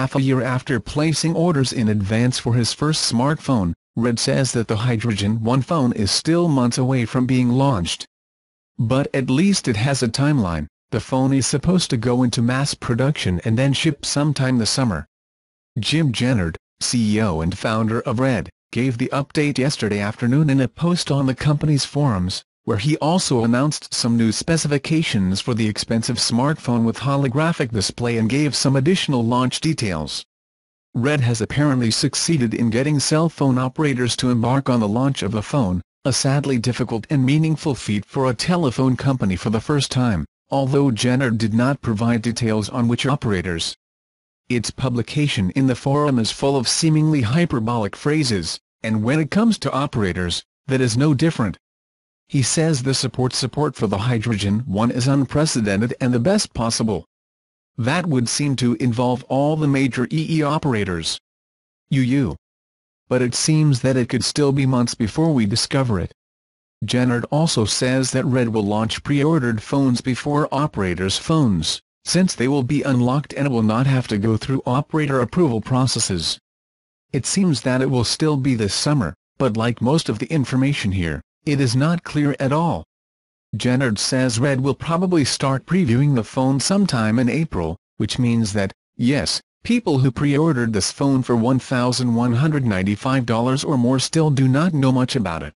half a year after placing orders in advance for his first smartphone, Red says that the Hydrogen One phone is still months away from being launched. But at least it has a timeline. The phone is supposed to go into mass production and then ship sometime this summer. Jim Jannard, CEO and founder of Red, gave the update yesterday afternoon in a post on the company's forums, where he also announced some new specifications for the expensive smartphone with holographic display and gave some additional launch details. Red has apparently succeeded in getting cell phone operators to embark on the launch of the phone, a sadly difficult and meaningful feat for a telephone company for the first time, although Jannard did not provide details on which operators. Its publication in the forum is full of seemingly hyperbolic phrases, and when it comes to operators, that is no different. He says the support for the Hydrogen One is unprecedented and the best possible. That would seem to involve all the major EE operators. But it seems that it could still be months before we discover it. Jannard also says that Red will launch pre-ordered phones before operators' phones, since they will be unlocked and will not have to go through operator approval processes. It seems that it will still be this summer, but like most of the information here, it is not clear at all. Jannard says Red will probably start previewing the phone sometime in April, which means that, yes, people who pre-ordered this phone for $1,195 or more still do not know much about it.